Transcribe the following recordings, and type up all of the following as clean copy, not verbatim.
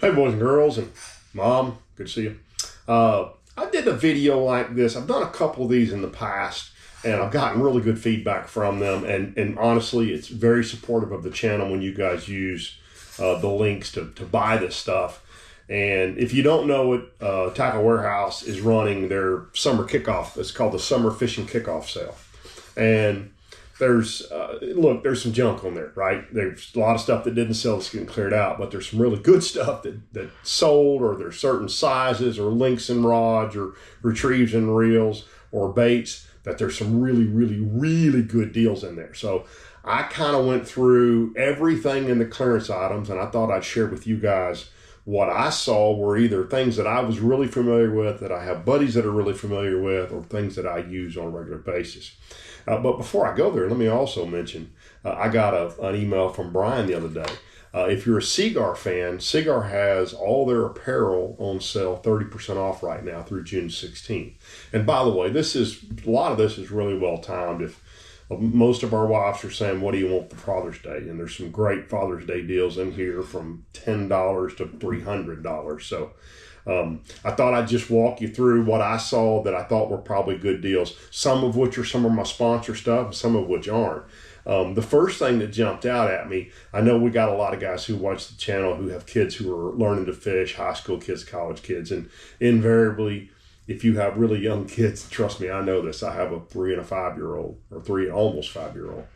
Hey, boys and girls, and Mom, good to see you. I did a video like this. I've done a couple of these in the past, and I've gotten really good feedback from them. And honestly, it's very supportive of the channel when you guys use the links to buy this stuff. And if you don't know it, Tackle Warehouse is running their summer kickoff. It's called the Summer Fishing Kickoff Sale. And there's some junk on there, right? There's a lot of stuff that didn't sell that's getting cleared out, but there's some really good stuff that sold, or there's certain sizes or links and rods or retrieves and reels or baits that there's some really, really, really good deals in there. So I kind of went through everything in the clearance items, and I thought I'd share with you guys what I saw were either things that I was really familiar with, that I have buddies that are really familiar with, or things that I use on a regular basis. But before I go there, let me also mention, I got an email from Brian the other day. If you're a Seagar fan, Seagar has all their apparel on sale 30% off right now through June 16th. And by the way, a lot of this is really well timed. If most of our wives are saying, what do you want for Father's Day? And there's some great Father's Day deals in here from $10 to $300. So I thought I'd just walk you through what I saw that I thought were probably good deals, some of which are some of my sponsor stuff, and some of which aren't. The first thing that jumped out at me, I know we got a lot of guys who watch the channel who have kids who are learning to fish, high school kids, college kids, and invariably, if you have really young kids, trust me, I know this. I have a 3 and a 5-year-old, or 3 almost 5-year-old.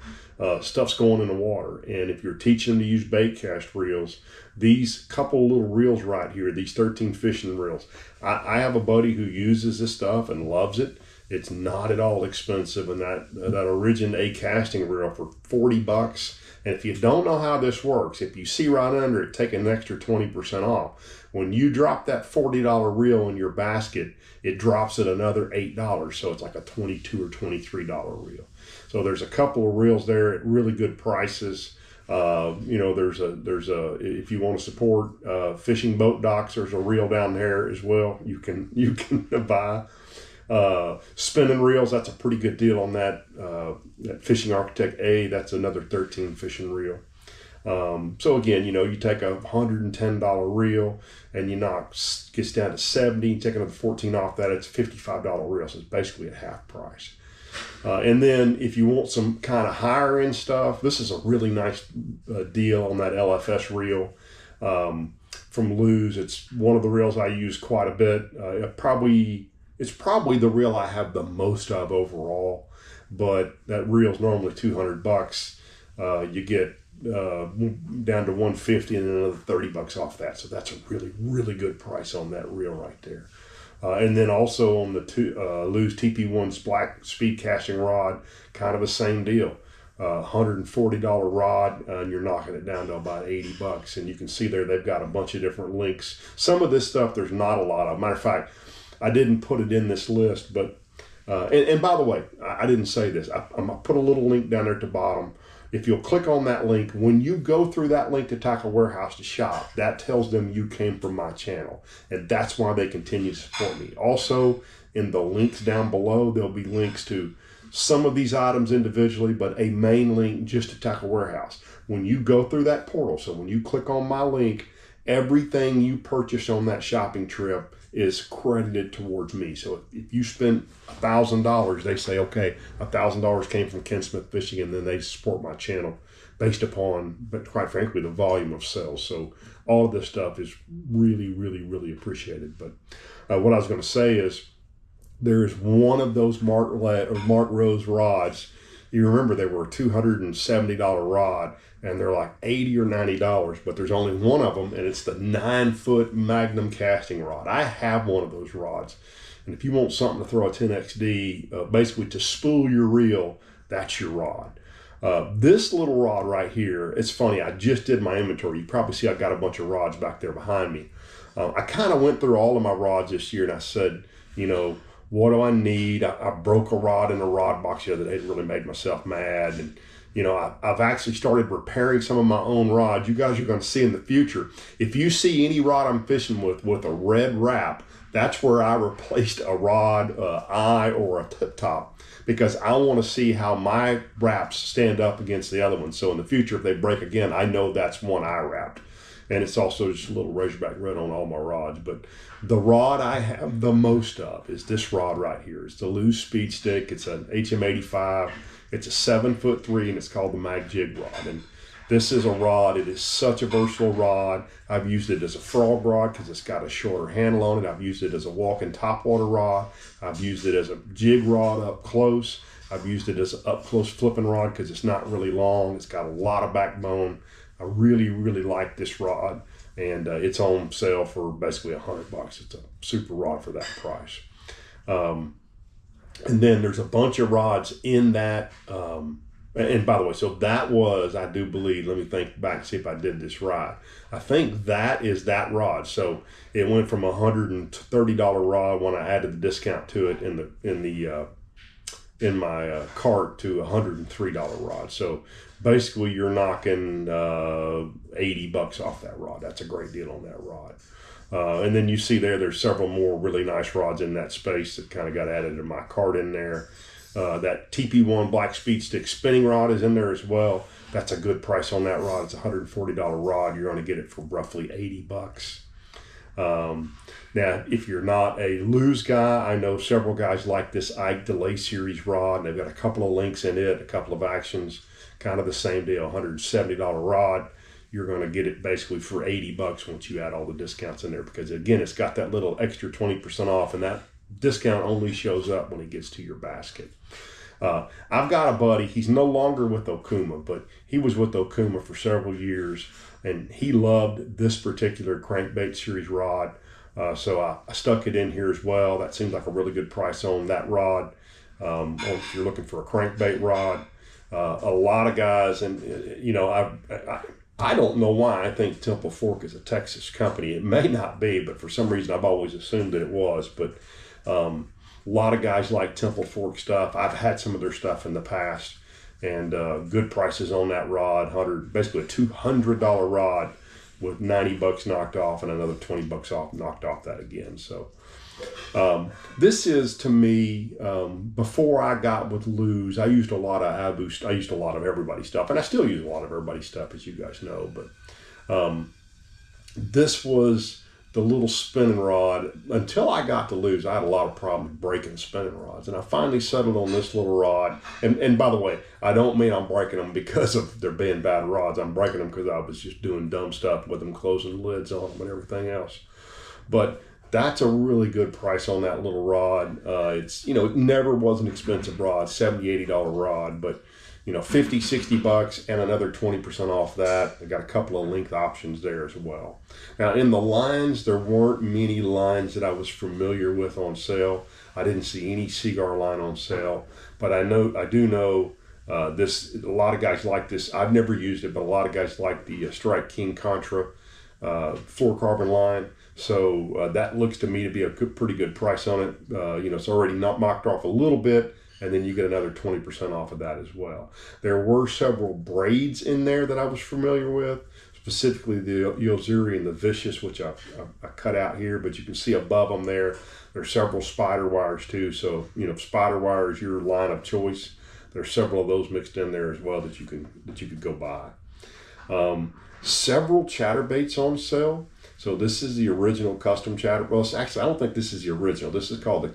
Stuff's going in the water. And if you're teaching them to use bait cast reels, these couple little reels right here, these 13 fishing reels, I have a buddy who uses this stuff and loves it. It's not at all expensive. And that Origin A casting reel for $40. And if you don't know how this works, if you see right under it, take an extra 20% off. When you drop that $40 reel in your basket, it drops at another $8. So it's like a $22 or $23 reel. So there's a couple of reels there at really good prices. There's a if you want to support fishing boat docks, there's a reel down there as well. You can buy. Spinning reels, that's a pretty good deal on that Fishing Architect A. That's another 13 fishing reel. So again, you take a $110 reel and gets down to 70, you take another 14 off that, it's a $55 reel. So it's basically at half price. And then if you want some kind of higher end stuff, this is a really nice deal on that LFS reel from Lew's. It's one of the reels I use quite a bit. It's probably the reel I have the most of overall, but that reel's normally $200. You get down to $150 and then another $30 off that. So that's a really, really good price on that reel right there. And then also on the Lew's TP1 black speed casting rod, kind of the same deal. $140 rod, and you're knocking it down to about $80. And you can see there they've got a bunch of different links. Some of this stuff there's not a lot of. Matter of fact, I didn't put it in this list, but and by the way, I didn't say this. I'm gonna put a little link down there at the bottom. If you'll click on that link, when you go through that link to Tackle Warehouse to shop, that tells them you came from my channel. And that's why they continue to support me. Also, in the links down below, there'll be links to some of these items individually, but a main link just to Tackle Warehouse. When you go through that portal, so when you click on my link, everything you purchase on that shopping trip is credited towards me. So if you spend $1,000, they say, okay, $1,000 came from Ken Smith Fishing, and then they support my channel based upon, but quite frankly, the volume of sales. So all of this stuff is really, really, really appreciated. But what I was going to say is there is one of those Mark Rose rods. You remember they were a $270 rod, and they're like $80 or $90, but there's only one of them, and it's the 9-foot Magnum casting rod. I have one of those rods, and if you want something to throw a 10XD, basically to spool your reel, that's your rod. This little rod right here, it's funny, I just did my inventory. You probably see I've got a bunch of rods back there behind me. I kind of went through all of my rods this year, and I said, what do I need? I broke a rod in a rod box the other day. It really made myself mad. And, You know, I've actually started repairing some of my own rods. You guys are going to see in the future. If you see any rod I'm fishing with a red wrap, that's where I replaced a rod eye or a tip top, because I want to see how my wraps stand up against the other one. So in the future, if they break again, I know that's one eye wrapped. And it's also just a little Razorback red on all my rods. But the rod I have the most of is this rod right here. It's the Lew's Speed Stick. It's an HM85. It's a 7'3", and it's called the Mag Jig rod. And this is a rod. It is such a versatile rod. I've used it as a frog rod because it's got a shorter handle on it. I've used it as a walking topwater rod. I've used it as a jig rod up close. I've used it as an up close flipping rod because it's not really long. It's got a lot of backbone. I really, really like this rod, and it's on sale for basically $100. It's a super rod for that price. And then there's a bunch of rods in that. And by the way, so that was, I do believe, let me think back and see if I did this right. I think that is that rod. So it went from $130 rod when I added the discount to it in my cart to $103 rod. So basically you're knocking $80 off that rod. That's a great deal on that rod. And then you see there's several more really nice rods in that space that kind of got added to my cart in there. That TP1 Black Speed Stick spinning rod is in there as well. That's a good price on that rod. It's a $140 rod. You're going to get it for roughly $80. Now, if you're not a Lew's guy, I know several guys like this Ike Delay Series rod. And they've got a couple of links in it, a couple of actions, kind of the same deal, $170 rod. You're going to get it basically for $80 once you add all the discounts in there, because again, it's got that little extra 20% off, and that discount only shows up when it gets to your basket. I've got a buddy, he's no longer with Okuma, but he was with Okuma for several years, and he loved this particular crankbait series rod. So I stuck it in here as well. That seems like a really good price on that rod. If you're looking for a crankbait rod, a lot of guys, and you know, I don't know why I think Temple Fork is a Texas company. It may not be, but for some reason I've always assumed that it was. But a lot of guys like Temple Fork stuff. I've had some of their stuff in the past, and good prices on that rod. Basically a $200 rod with $90 knocked off and another $20 off knocked off that again. So this is, to me, before I got with Lew's, I used a lot of I used a lot of everybody's stuff, and I still use a lot of everybody's stuff, as you guys know. But this was the little spinning rod. Until I got to Lew's, I had a lot of problems breaking spinning rods, and I finally settled on this little rod. And by the way, I don't mean I'm breaking them because of there being bad rods. I'm breaking them because I was just doing dumb stuff with them, closing lids on them and everything else. But that's a really good price on that little rod. It's, you know, it never was an expensive rod, $70, $80 rod, but you know, $50, $60 and another 20% off that. I got a couple of length options there as well. Now in the lines, there weren't many lines that I was familiar with on sale. I didn't see any Seaguar line on sale, but I do know this. A lot of guys like this. I've never used it, but a lot of guys like the Strike King Contra fluorocarbon line. So that looks to me to be a pretty good price on it. You know, it's already not knocked off a little bit, and then you get another 20% off of that as well. There were several braids in there that I was familiar with, specifically the Yozuri and the Vicious, which I cut out here, but you can see above them there. There's several spider wires too. So, you know, spider wire is your line of choice. There's several of those mixed in there as well that you could go buy. Several chatterbaits on sale. So this is the original custom chatter. Well, actually, I don't think this is the original. This is called the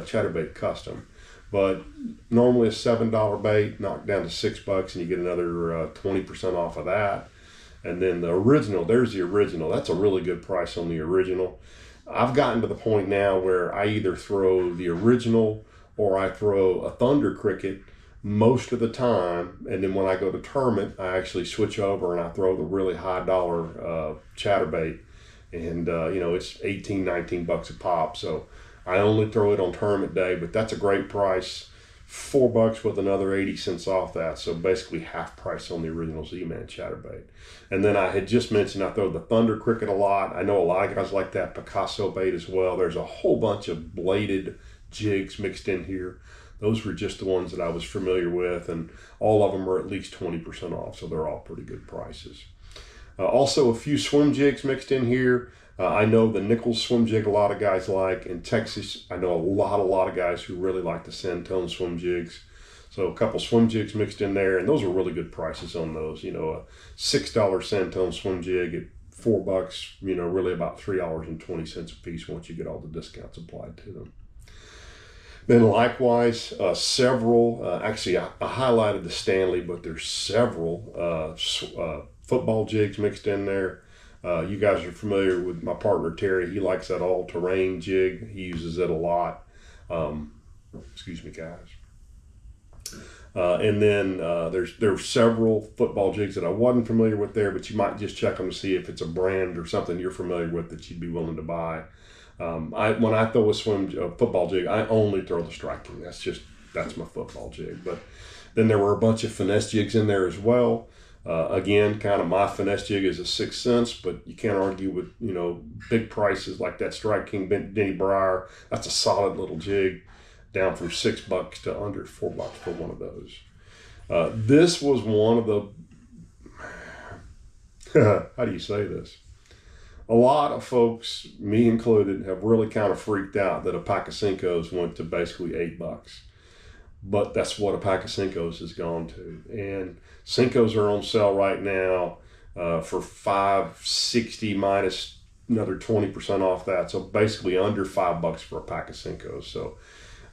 chatterbait custom. But normally a $7 bait knocked down to $6, and you get another 20% off of that. And then the original, there's the original. That's a really good price on the original. I've gotten to the point now where I either throw the original or I throw a Thunder Cricket most of the time, and then when I go to tournament, I actually switch over and I throw the really high dollar chatterbait. And you know, it's $18, $19 a pop. So I only throw it on tournament day, but that's a great price. $4 with another 80 cents off that. So basically half price on the original Z-Man chatterbait. And then I had just mentioned I throw the Thunder Cricket a lot. I know a lot of guys like that Picasso bait as well. There's a whole bunch of bladed jigs mixed in here. Those were just the ones that I was familiar with, and all of them are at least 20% off, so they're all pretty good prices. Also, a few swim jigs mixed in here. I know the nickel swim jig a lot of guys like. In Texas, I know a lot of guys who really like the Sandtone swim jigs. So a couple swim jigs mixed in there, and those are really good prices on those. You know, a $6 Sandtone swim jig at $4, you know, really about $3.20 a piece once you get all the discounts applied to them. Then likewise, several, actually I highlighted the Stanley, but there's several football jigs mixed in there. You guys are familiar with my partner Terry. He likes that all-terrain jig. He uses it a lot. Excuse me, guys. And then there's several football jigs that I wasn't familiar with there, but you might just check them to see if it's a brand or something you're familiar with that you'd be willing to buy. When I throw a football jig, I only throw the Strike King. That's my football jig. But then there were a bunch of finesse jigs in there as well. Again, kind of my finesse jig is a 6 cents, but you can't argue with, you know, big prices like that Strike King Denny Breyer. That's a solid little jig, down from $6 to under $4 for one of those. This was one of the, how do you say this? A lot of folks, me included, have really kind of freaked out that a pack of Cincos went to basically $8. But that's what a pack of Cincos has gone to. And Cincos are on sale right now for $5.60 minus another 20% off that. So basically under $5 for a pack of Cincos. So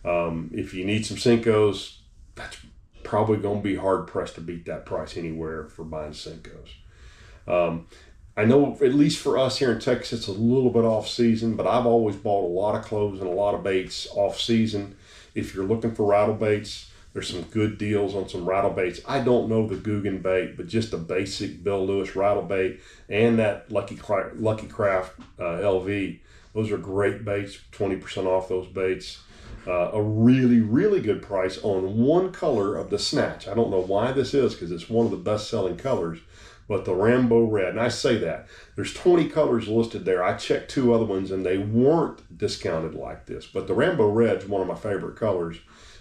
if you need some Cincos, that's probably going to be hard pressed to beat that price anywhere for buying Cincos. I know at least for us here in Texas, it's a little bit off season, but I've always bought a lot of clothes and a lot of baits off season. If you're looking for rattle baits, there's some good deals on some rattle baits. I don't know the Guggen bait, but just a basic Bill Lewis rattle bait and that Lucky Craft LV. Those are great baits, 20% off those baits. A really good price on one color of the Snatch. I don't know why this is, because it's one of the best-selling colors, but the Rambo Red. And I say that. There's 20 colors listed there. I checked 2 other ones, and they weren't discounted like this. But the Rambo Red is one of my favorite colors,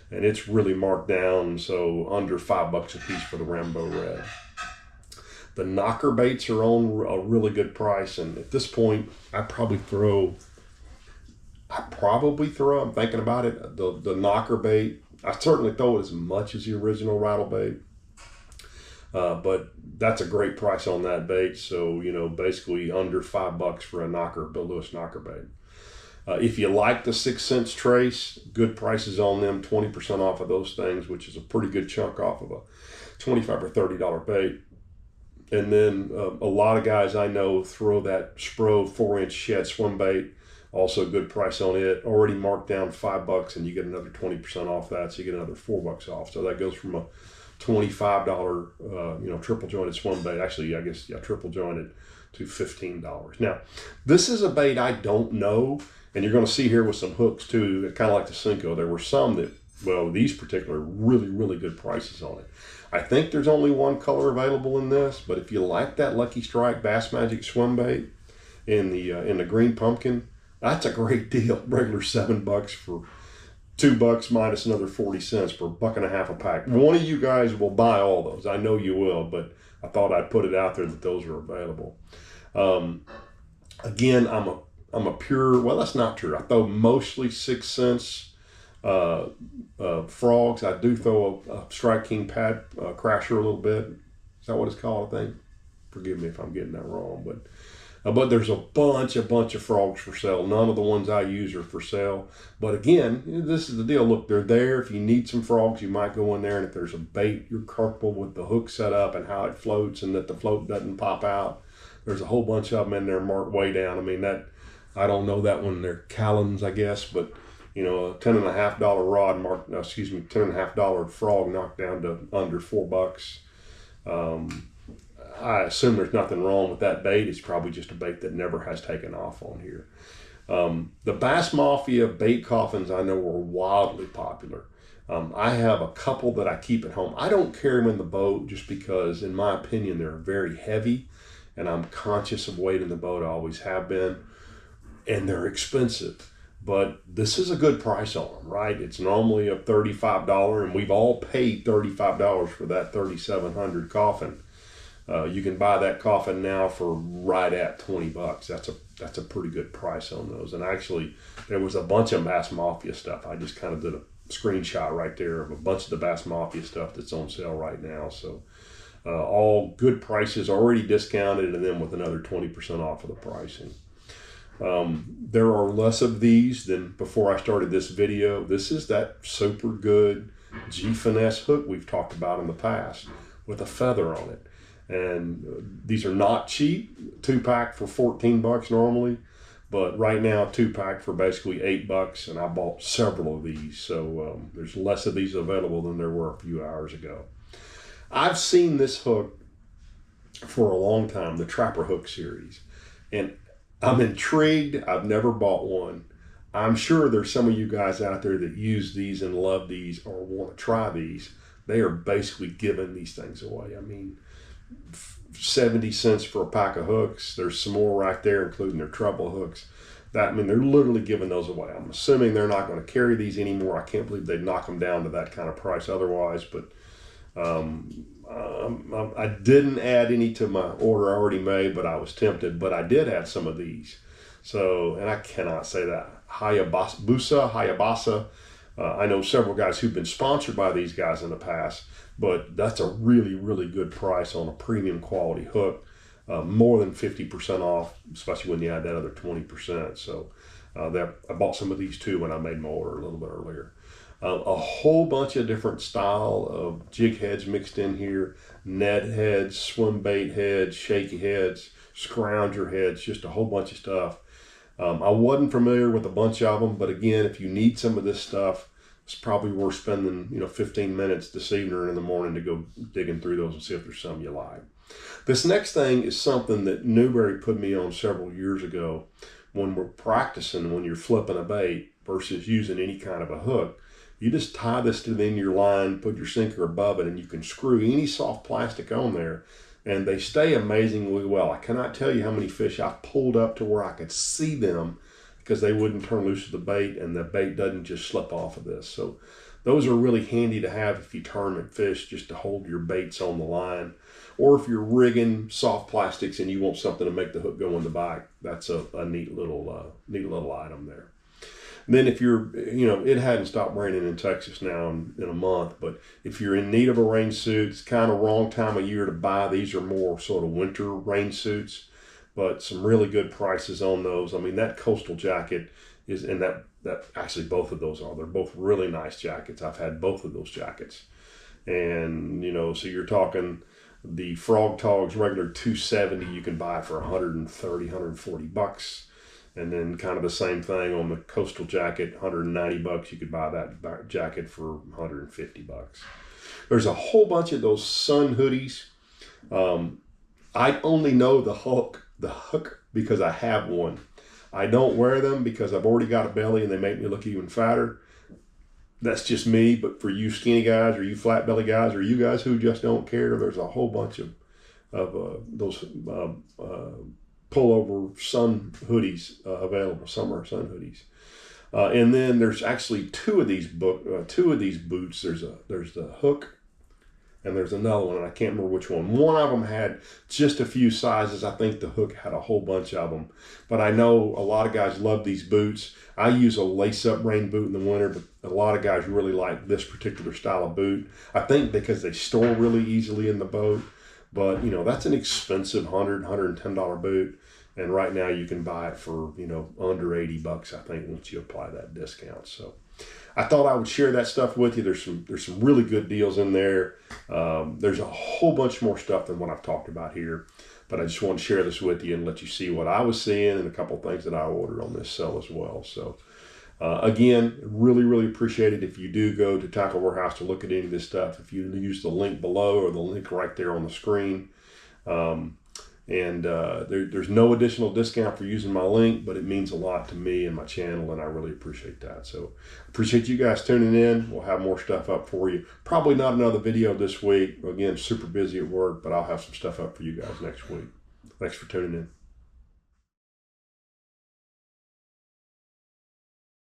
and it's really marked down, so under $5 a piece for the Rambo Red. The knocker baits are on a really good price, and at this point, I'm thinking about it, the knocker bait. I certainly throw it as much as the original rattle bait. But that's a great price on that bait. So, you know, basically under $5 for a knocker, Bill Lewis knocker bait. If you like the 6 cents trace, good prices on them, 20% off of those things, which is a pretty good chunk off of a $25 or $30 bait. And then a lot of guys I know throw that Spro 4-inch shed swim bait. Also good price on it, already marked down $5, and you get another 20% off that, so you get another $4 off. So that goes from a $25, triple jointed swim bait. Actually, I guess, triple jointed to $15. Now, this is a bait I don't know, and you're going to see here with some hooks too, kind of like the Cinco. There were some that, well, these particular really good prices on it. I think there's only one color available in this, but if you like that Lucky Strike Bass Magic swim bait in the green pumpkin, that's a great deal. Regular $7 for $2 minus another 40 cents for $1.50 a pack. One of you guys will buy all those. I know you will, but I thought I'd put it out there that those are available. Again, I'm a pure, well, that's not true. I throw mostly 6 cents frogs. I do throw a Strike King pad crasher a little bit. Is that what it's called, I think? Forgive me if I'm getting that wrong, but there's a bunch of frogs for sale. None of the ones I use are for sale. But again, this is the deal. Look, they're there. If you need some frogs, you might go in there, and if there's a bait you're comfortable with the hook set up and how it floats and that the float doesn't pop out, there's a whole bunch of them in there marked way down. I mean, I don't know that one. They're Callens, I guess, but you know, a $10.50 rod $10.50 frog knocked down to under $4. I assume there's nothing wrong with that bait. It's probably just a bait that never has taken off on here. The Bass Mafia bait coffins I know are wildly popular. I have a couple that I keep at home. I don't carry them in the boat just because, in my opinion, they're very heavy, and I'm conscious of weight in the boat. I always have been, and they're expensive. but this is a good price on them, right? It's normally a $35, and we've all paid $35 for that 3700 coffin. You can buy that coffin now for right at 20 bucks. That's a pretty good price on those. And actually, there was a bunch of Bass Mafia stuff. I just kind of did a screenshot right there of a bunch of the Bass Mafia stuff that's on sale right now. So all good prices, already discounted, and then with another 20% off of the pricing. There are less of these than before I started this video. This is that super good G-Finesse hook we've talked about in the past with a feather on it. And these are not cheap. 2-pack for 14 bucks normally, but right now 2-pack for basically $8, and I bought several of these. So there's less of these available than there were a few hours ago. I've seen this hook for a long time, the Trapper Hook series, and I'm intrigued. I've never bought one. I'm sure there's some of you guys out there that use these and love these or want to try these. They are basically giving these things away. I mean, 70 cents for a pack of hooks. There's some more right there, including their treble hooks. I mean, they're literally giving those away. I'm assuming they're not going to carry these anymore. I can't believe they'd knock them down to that kind of price otherwise, but I didn't add any to my order I already made, but I was tempted. But I did add some of these. So, and I cannot say that. Hayabasa. I know several guys who've been sponsored by these guys in the past, but that's a really, really good price on a premium quality hook. More than 50% off, especially when you add that other 20%. So I bought some of these too when I made my order a little bit earlier. A whole bunch of different style of jig heads mixed in here. Ned heads, swim bait heads, shaky heads, scrounger heads, just a whole bunch of stuff. I wasn't familiar with a bunch of them, but again, if you need some of this stuff, it's probably worth spending 15 minutes this evening or in the morning to go digging through those and see if there's some you like. This next thing is something that Newberry put me on several years ago when we're practicing, when you're flipping a bait versus using any kind of a hook. You just tie this to the end of your line, put your sinker above it, and you can screw any soft plastic on there, and they stay amazingly well. I cannot tell you how many fish I've pulled up to where I could see them because they wouldn't turn loose of the bait, and the bait doesn't just slip off of this. So those are really handy to have if you tournament fish, just to hold your baits on the line. Or if you're rigging soft plastics and you want something to make the hook go in the bite, that's a neat little item there. And then if you're, it hadn't stopped raining in Texas now in a month, but if you're in need of a rain suit, it's kind of wrong time of year to buy. These are more sort of winter rain suits, but some really good prices on those. I mean, that coastal jacket is, and that actually both of those are, they're both really nice jackets. I've had both of those jackets. And, so you're talking the Frog Togs regular $270, you can buy for $130, $140. And then kind of the same thing on the coastal jacket, $190. You could buy that jacket for $150. There's a whole bunch of those sun hoodies. I only know the hook because I have one. I don't wear them because I've already got a belly and they make me look even fatter. That's just me, but for you skinny guys or you flat belly guys or you guys who just don't care, there's a whole bunch of those pullover sun hoodies available, summer sun hoodies. And then there's actually two of these boots. There's the hook and there's another one, and I can't remember which one. One of them had just a few sizes. I think the hook had a whole bunch of them. But I know a lot of guys love these boots. I use a lace-up rain boot in the winter, but a lot of guys really like this particular style of boot. I think because they store really easily in the boat. But, that's an expensive $100, $110 boot. And right now you can buy it for, under $80, I think, once you apply that discount. So I thought I would share that stuff with you. There's some really good deals in there. There's a whole bunch more stuff than what I've talked about here. But I just want to share this with you and let you see what I was seeing and a couple of things that I ordered on this sale as well. So again, really, really appreciate it if you do go to Tackle Warehouse to look at any of this stuff. If you use the link below or the link right there on the screen. There's no additional discount for using my link, but it means a lot to me and my channel, and I really appreciate that. So appreciate you guys tuning in. We'll have more stuff up for you. Probably not another video this week. Again, super busy at work, but I'll have some stuff up for you guys next week. Thanks for tuning in.